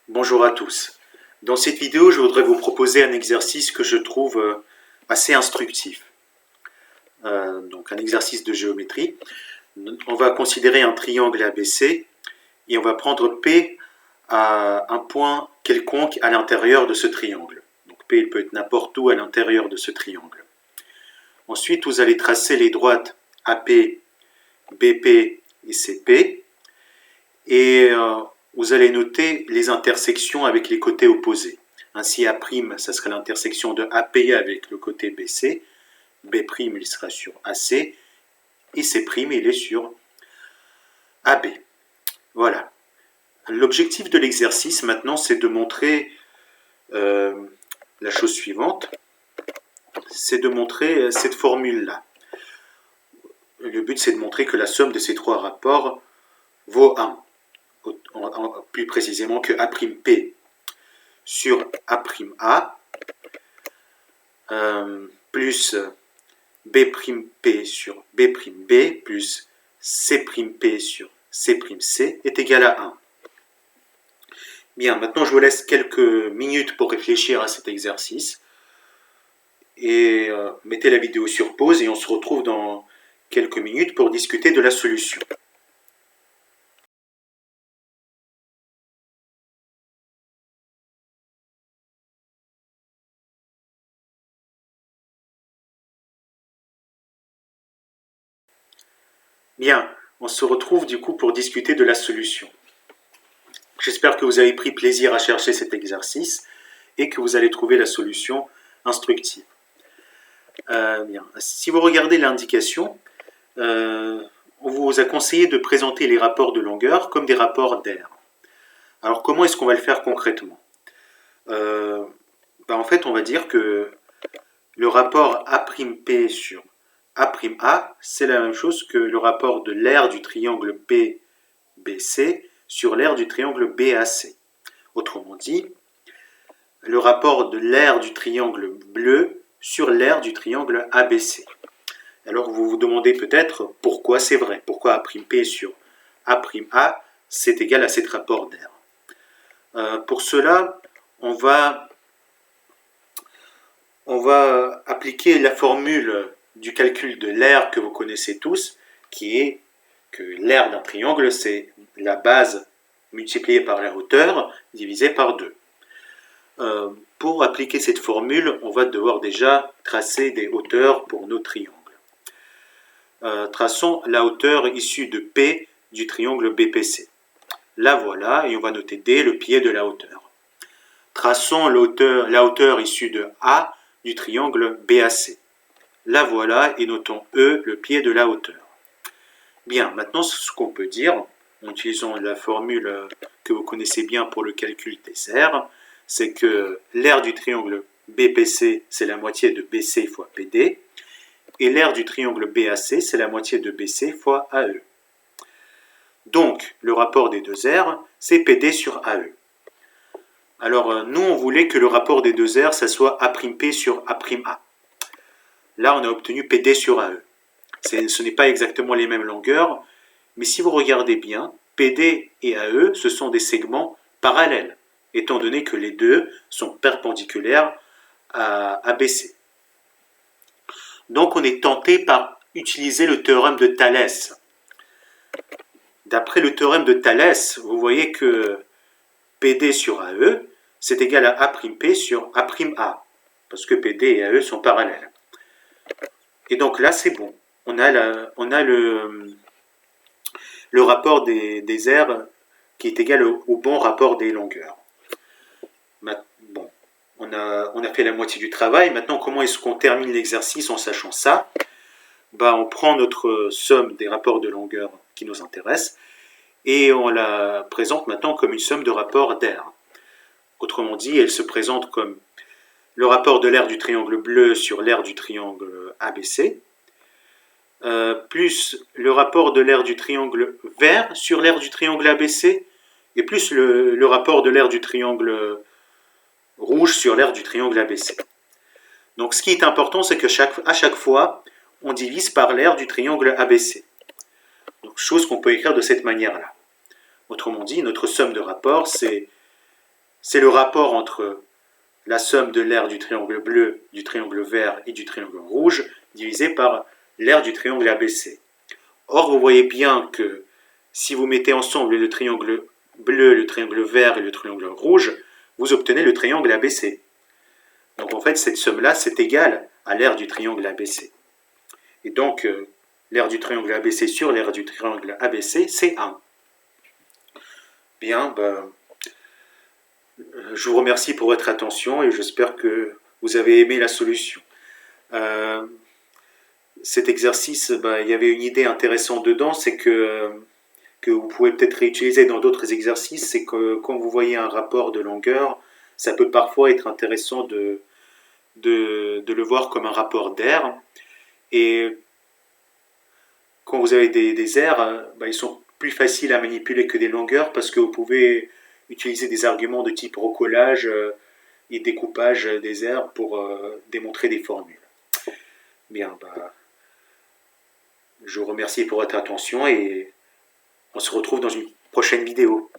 Bonjour à tous. Dans cette vidéo, je voudrais vous proposer un exercice que je trouve assez instructif. Donc un exercice de géométrie. On va considérer un triangle ABC et on va prendre P à un point quelconque à l'intérieur de ce triangle. Donc P il peut être n'importe où à l'intérieur de ce triangle. Ensuite, vous allez tracer les droites AP, BP et CP et vous allez noter les intersections avec les côtés opposés. Ainsi, A', ça sera l'intersection de AP avec le côté BC, B', il sera sur AC, et C', il est sur AB. Voilà. L'objectif de l'exercice, maintenant, c'est de montrer la chose suivante, c'est de montrer cette formule-là. Le but, c'est de montrer que la somme de ces trois rapports vaut 1. Plus précisément que A'P sur A'A plus B'P sur B'B plus C'P sur C'C est égal à 1. Bien, maintenant je vous laisse quelques minutes pour réfléchir à cet exercice et mettez la vidéo sur pause et on se retrouve dans quelques minutes pour discuter de la solution. Bien, on se retrouve du coup pour discuter de la solution. J'espère que vous avez pris plaisir à chercher cet exercice et que vous allez trouver la solution instructive. Bien. Si vous regardez l'indication, on vous a conseillé de présenter les rapports de longueur comme des rapports d'aire. Alors comment est-ce qu'on va le faire concrètement? En fait, on va dire que le rapport A'P sur A'A, c'est la même chose que le rapport de l'aire du triangle BBC sur l'aire du triangle BAC. Autrement dit, le rapport de l'aire du triangle bleu sur l'aire du triangle ABC. Alors vous vous demandez peut-être pourquoi c'est vrai, pourquoi A'P sur A'A c'est égal à cet rapport d'aire. Pour cela, on va appliquer la formule du calcul de l'aire que vous connaissez tous, qui est que l'aire d'un triangle, c'est la base multipliée par la hauteur divisée par 2. Pour appliquer cette formule, on va devoir déjà tracer des hauteurs pour nos triangles. Traçons la hauteur issue de P du triangle BPC. La voilà, et on va noter D, le pied de la hauteur. Traçons la hauteur issue de A du triangle BAC. La voilà, et notons E, le pied de la hauteur. Bien, maintenant ce qu'on peut dire, en utilisant la formule que vous connaissez bien pour le calcul des aires, c'est que l'aire du triangle BPC, c'est la moitié de BC fois PD, et l'aire du triangle BAC, c'est la moitié de BC fois AE. Donc, le rapport des deux aires, c'est PD sur AE. Alors, nous, on voulait que le rapport des deux aires, ça soit A'P sur A'A. Là, on a obtenu PD sur AE. Ce n'est pas exactement les mêmes longueurs, mais si vous regardez bien, PD et AE, ce sont des segments parallèles, étant donné que les deux sont perpendiculaires à ABC. Donc on est tenté par utiliser le théorème de Thalès. D'après le théorème de Thalès, vous voyez que PD sur AE, c'est égal à A'P sur A'A, parce que PD et AE sont parallèles. Et donc là, c'est bon. On a le rapport des aires qui est égal au bon rapport des longueurs. Bon, on a fait la moitié du travail. Maintenant, comment est-ce qu'on termine l'exercice en sachant ça? On prend notre somme des rapports de longueur qui nous intéressent et on la présente maintenant comme une somme de rapports d'aire. Autrement dit, elle se présente comme le rapport de l'aire du triangle bleu sur l'aire du triangle ABC, plus le rapport de l'aire du triangle vert sur l'aire du triangle ABC, et plus le rapport de l'aire du triangle rouge sur l'aire du triangle ABC. Donc ce qui est important, c'est que à chaque fois, on divise par l'aire du triangle ABC. Donc, chose qu'on peut écrire de cette manière-là. Autrement dit, notre somme de rapports, c'est c'est le rapport entre la somme de l'aire du triangle bleu, du triangle vert et du triangle rouge divisé par l'aire du triangle ABC. Or, vous voyez bien que si vous mettez ensemble le triangle bleu, le triangle vert et le triangle rouge, vous obtenez le triangle ABC. Donc en fait, cette somme-là, c'est égal à l'aire du triangle ABC. Et donc, l'aire du triangle ABC sur l'aire du triangle ABC, c'est 1. Bien, je vous remercie pour votre attention et j'espère que vous avez aimé la solution. Cet exercice, il y avait une idée intéressante dedans, c'est que vous pouvez peut-être réutiliser dans d'autres exercices, c'est que quand vous voyez un rapport de longueur, ça peut parfois être intéressant de le voir comme un rapport d'aire. Et quand vous avez des aires, ils sont plus faciles à manipuler que des longueurs parce que vous pouvez utiliser des arguments de type recollage et découpage des aires pour démontrer des formules. Bien, je vous remercie pour votre attention et on se retrouve dans une prochaine vidéo.